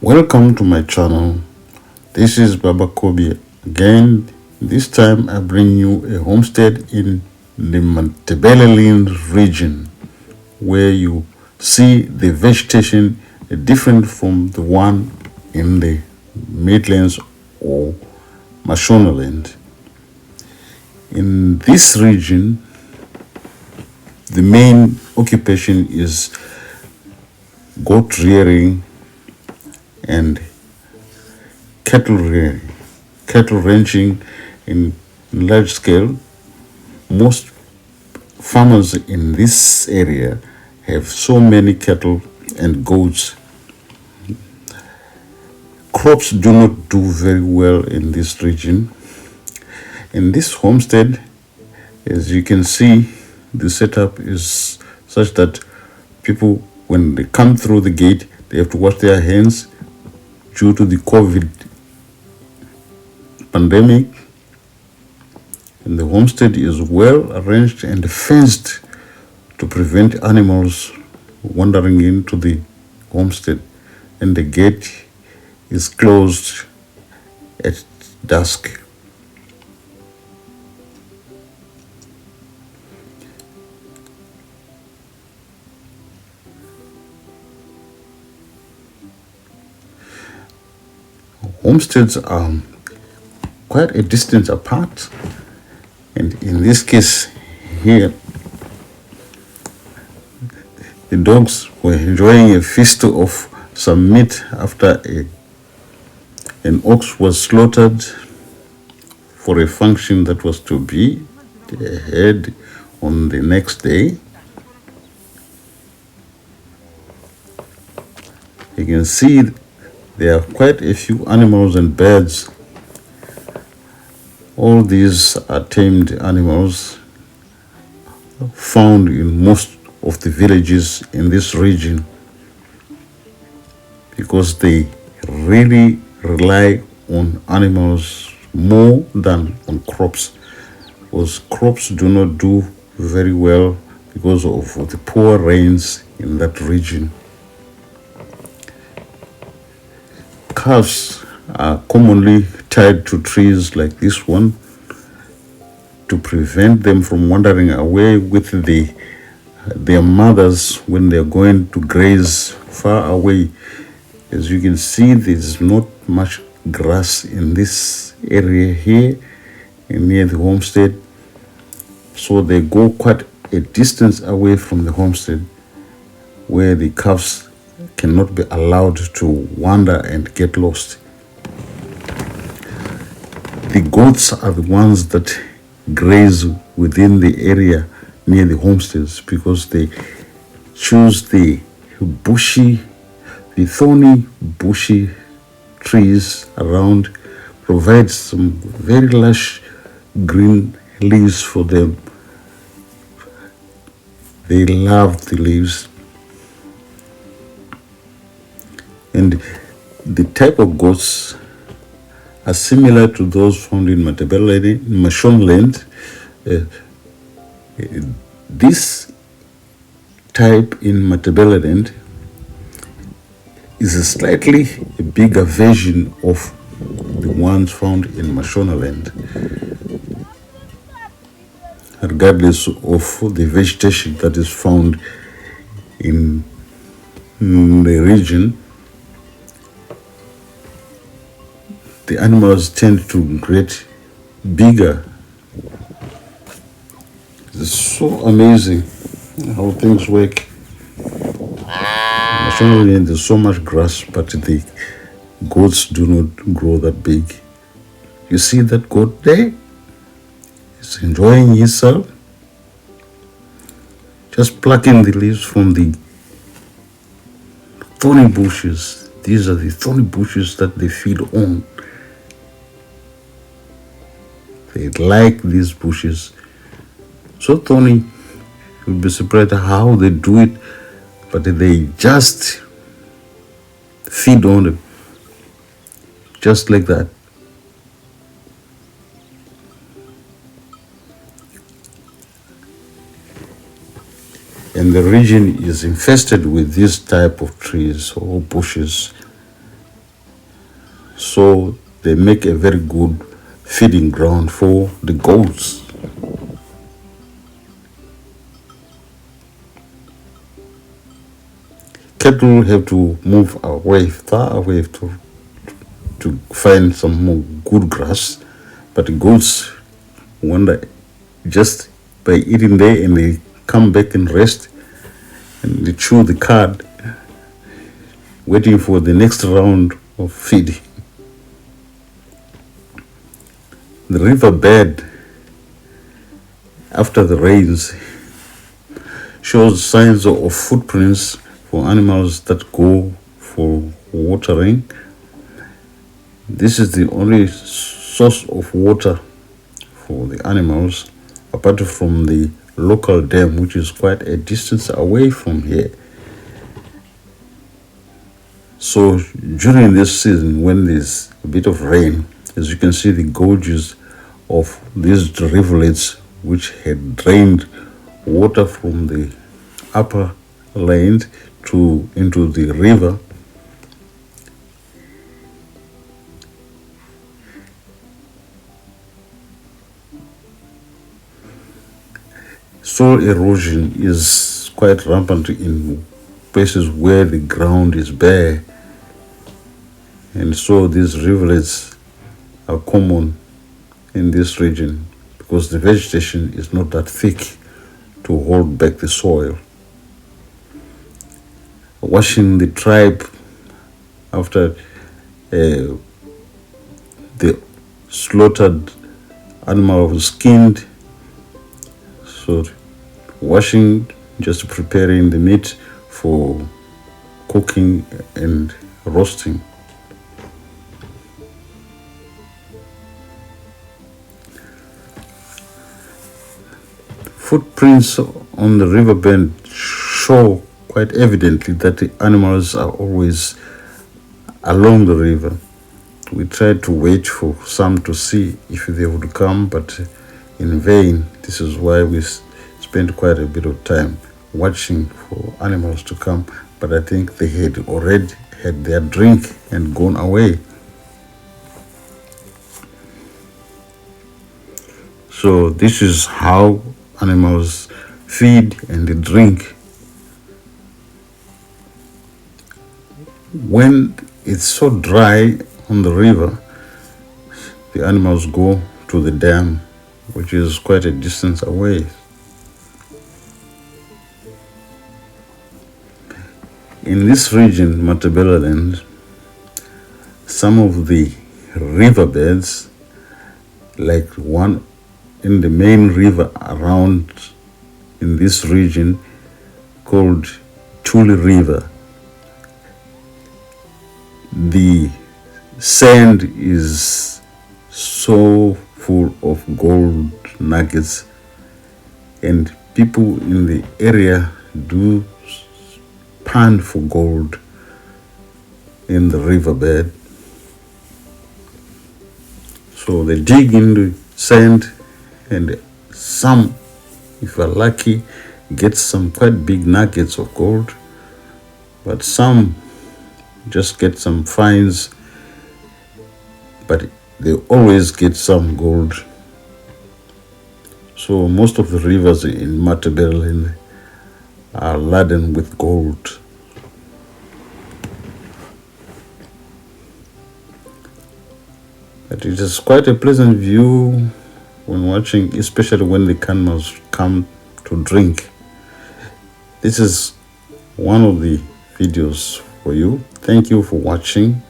Welcome to my channel. This is Baba Kobi again. This time I bring you a homestead in the MATABELELAND region where you see the vegetation different from the one in the Midlands or Mashonaland. In this region, the main occupation is goat rearing and cattle rearing, cattle ranching in large scale. Most farmers in this area have so many cattle and goats. Crops do not do very well in this region. In this homestead, as you can see, the setup is such that people, when they come through the gate, they have to wash their hands due to the COVID pandemic. And the homestead is well arranged and fenced to prevent animals wandering into the homestead. And the gate is closed at dusk. Homesteads are quite a distance apart, and in this case here, the dogs were enjoying a feast of some meat after an ox was slaughtered for a function that was to be held on the next day. You can see there are quite a few animals and birds. All these are tamed animals found in most of the villages in this region because they really rely on animals more than on crops, because crops do not do very well because of the poor rains in that region. Calves are commonly tied to trees like this one to prevent them from wandering away with their mothers when they're going to graze far away. As you can see, there's not much grass in this area here near the homestead, so they go quite a distance away from the homestead where the calves cannot be allowed to wander and get lost. The goats are the ones that graze within the area near the homesteads because they choose the thorny bushy trees around, provide some very lush green leaves for them. They love the leaves. And the type of goats are similar to those found in Mashonaland. This type in MATABELELAND is a slightly bigger version of the ones found in Mashonaland, regardless of the vegetation that is found in the region. The animals tend to get bigger. It's so amazing how things work. Naturally, there's so much grass, but the goats do not grow that big. You see that goat there? He's enjoying himself, just plucking the leaves from the thorny bushes. These are the thorny bushes that they feed on. They like these bushes. So thorny, you'll be surprised how they do it, but they just feed on them, just like that. And the region is infested with this type of trees or bushes so they make a very good feeding ground for the goats. Cattle have to move away, far away to find some more good grass, but the goats wander just by eating there, and they come back and rest, and they chew the cud, waiting for the next round of feeding. The riverbed after the rains shows signs of footprints for animals that go for watering. This is the only source of water for the animals, apart from the local dam, which is quite a distance away from here. So during this season, when there's a bit of rain, as you can see, the gorges of these rivulets, which had drained water from the upper land into the river, soil erosion is quite rampant in places where the ground is bare, and so these rivulets are common in this region because the vegetation is not that thick to hold back the soil. Washing the tribe after the slaughtered animal was skinned, so washing, just preparing the meat for cooking and roasting. Footprints on the riverbed show quite evidently that the animals are always along the river. We tried to wait for some to see if they would come, but in vain. This is why we spent quite a bit of time watching for animals to come, but I think they had already had their drink and gone away. So this is how animals feed and drink. When it's so dry on the river, the animals go to the dam, which is quite a distance away. In this region, MATABELELAND, some of the riverbeds, like one in the main river around in this region called Tuli River, the sand is so full of gold nuggets, and people in the area do pan for gold in the riverbed. So they dig into sand, and some, if you're lucky, get some quite big nuggets of gold, but some just get some fines, but they always get some gold. So most of the rivers in MATABELELAND are laden with gold. But it is quite a pleasant view when watching, especially when the camels come to drink. This is one of the videos for you. Thank you for watching.